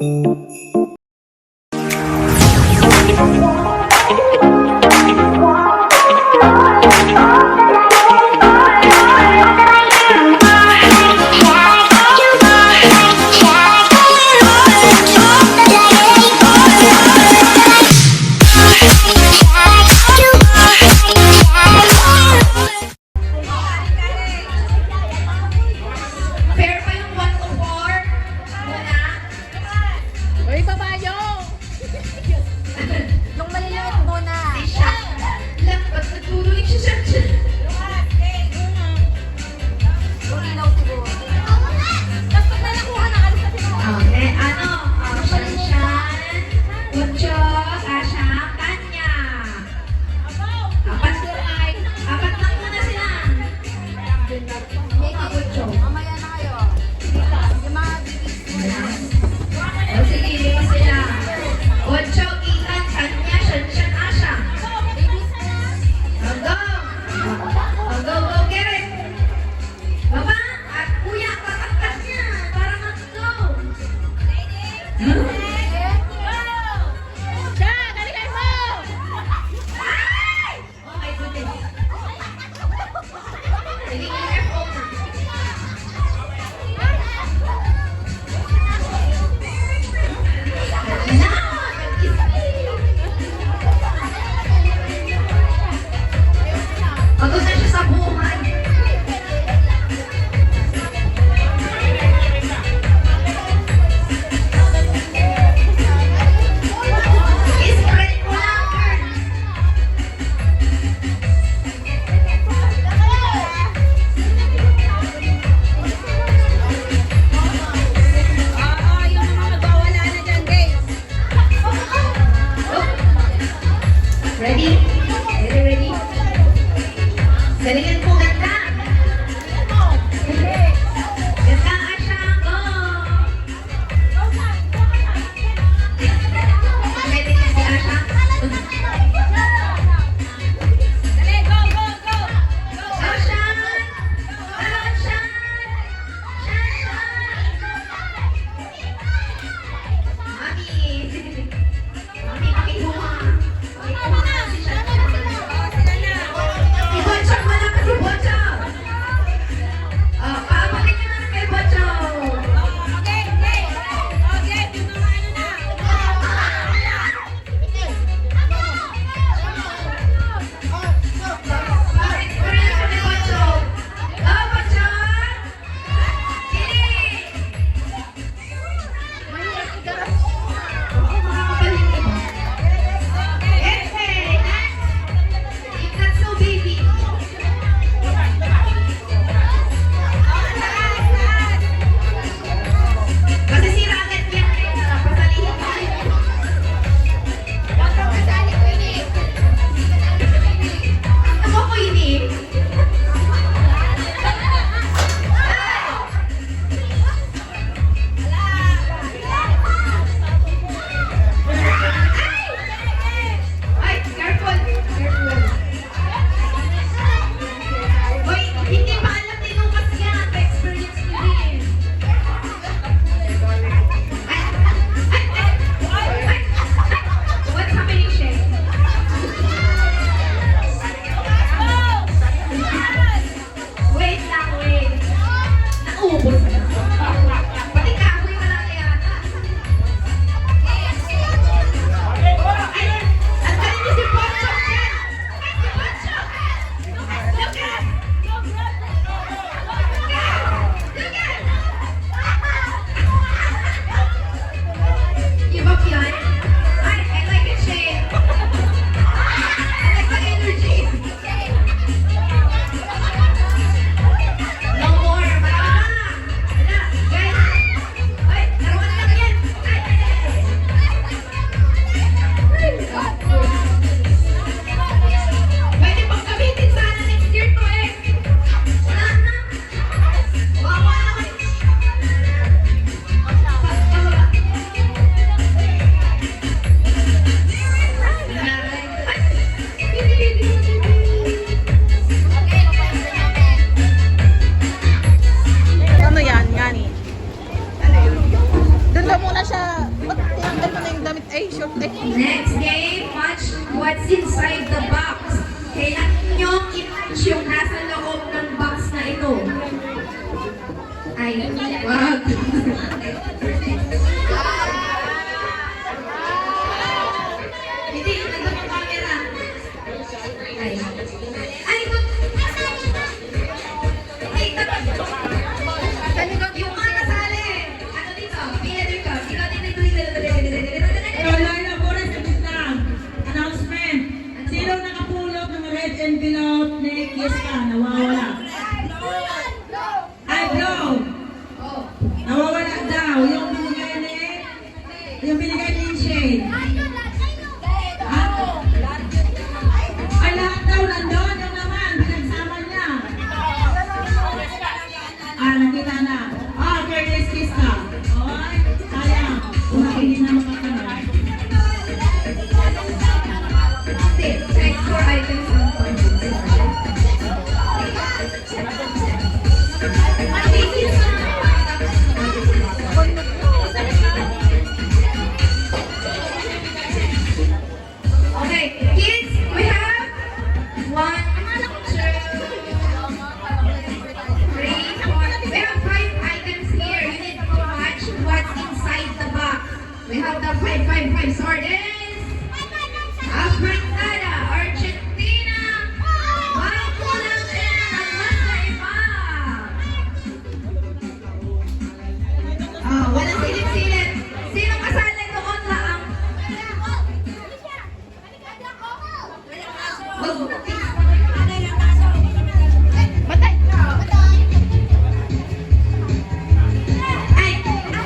Fair pa yung 1 to 4. Muna. na siya. Ba't tinanggal mo na yung damit? Ay, short eh. Next game, match what's inside the box. Kailangan nyo i-match yung nasa loob ng box na ito. Ay, wag. Hindi, nandun ang camera. Ay. Ay, wag. Ay, tapos. Yung mga kasali. Ano dito? Pila dito. Ikaw dito. Line up muna sa gitna. Announcement. Sino nakapulot ng red envelope na kiss ka? Nawawala. Ay, blow. Nawawala daw. Yung binigay ni Shane. Ay, lahat daw nandun. Yung naman, pinagsama niya. Nakita na. Fairness kiss ka. Okay? Sayang. Kung hindi na makatanong. Check for items on point. Okay, kids, we have 1, 2, 3, 4. We have 5 items here. You need to watch what's inside the box. We have the 5 sardines, Africana, Argentina, Makulang, and Masaipa. Walang silip-silip. Sino kasali doon lang? Batay! Ay,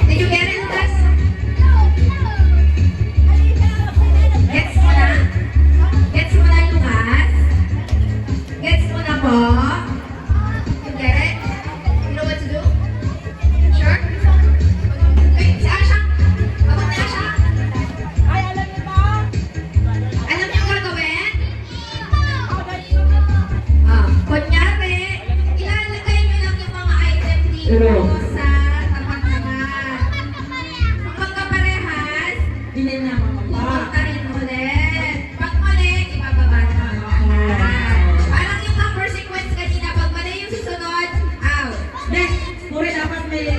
did you get it, Lucas? Gets mo na? Gets mo na, Lucas? Gets mo na po? You get it? You know what to do? Sure? Ay, si Asha! Abot na Asha! Ay, alam niyo ba? Alam niyo ang gagawin? Kunyari, ilalagay niyo lang yung mga item dito sa tapat naman. Kung magkaparehas, Hindi na makapa. puntahin ulit. Pag mali, ibababa na lahat. Parang yung number sequence kanina, pag mali yung susunod, out. Next, puri dapat may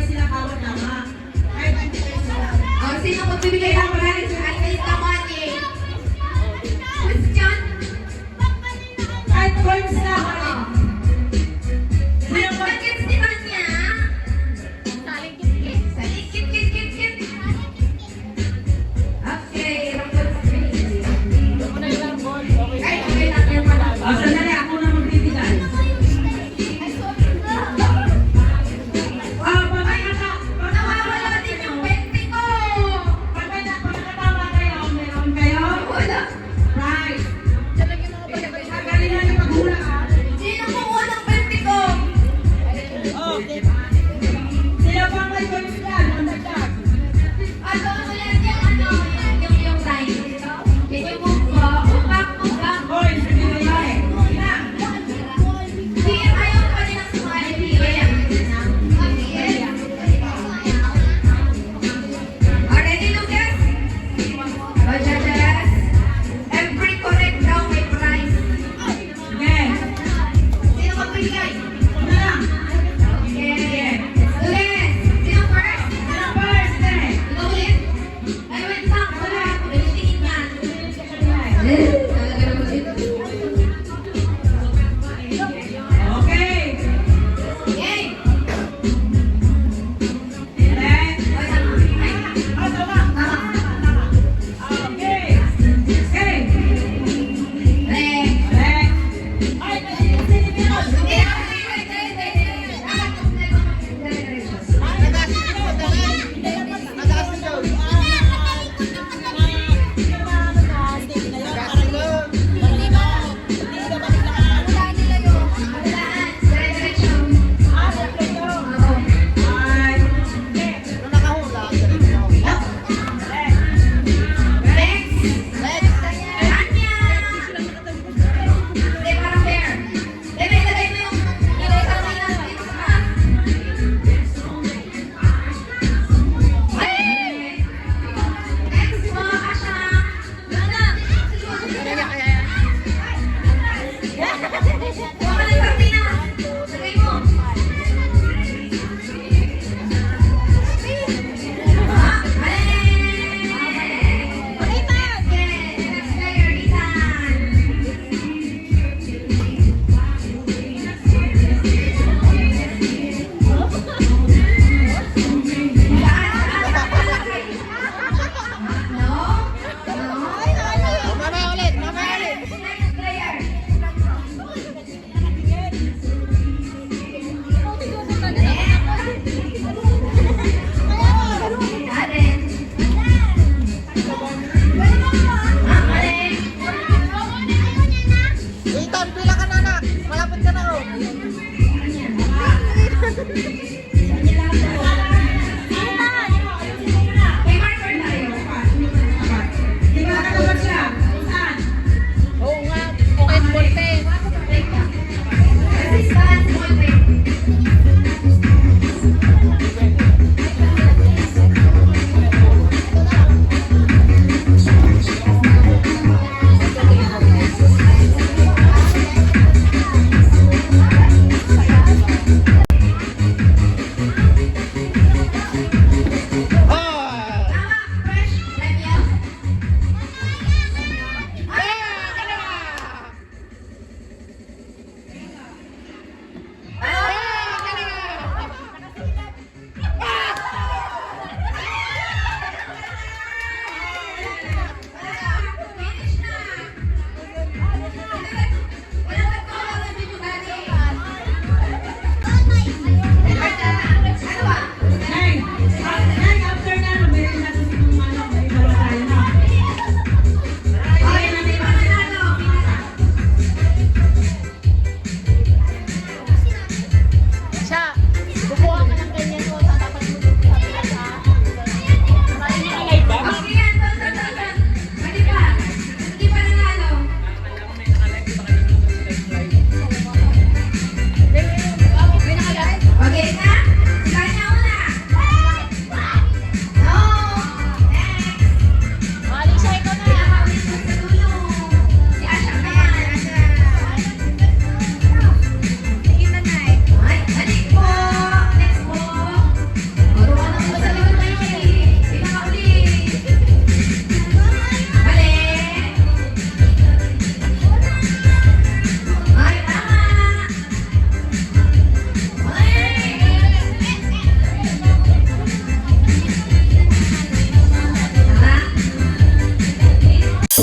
sila kawat tama. Ay, 20 pesos. O, sino magbibigay ng prize? I need the money. Question? Kahit coins na. Ay, bagets ni Tanya. Saligit. Okay, round 3. Ay, okay lang yan pala. Sandali, ako na magbibigay. Ay, nawawala din yung 20 ko. Pag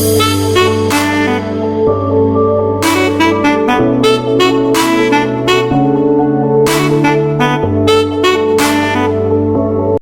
Thank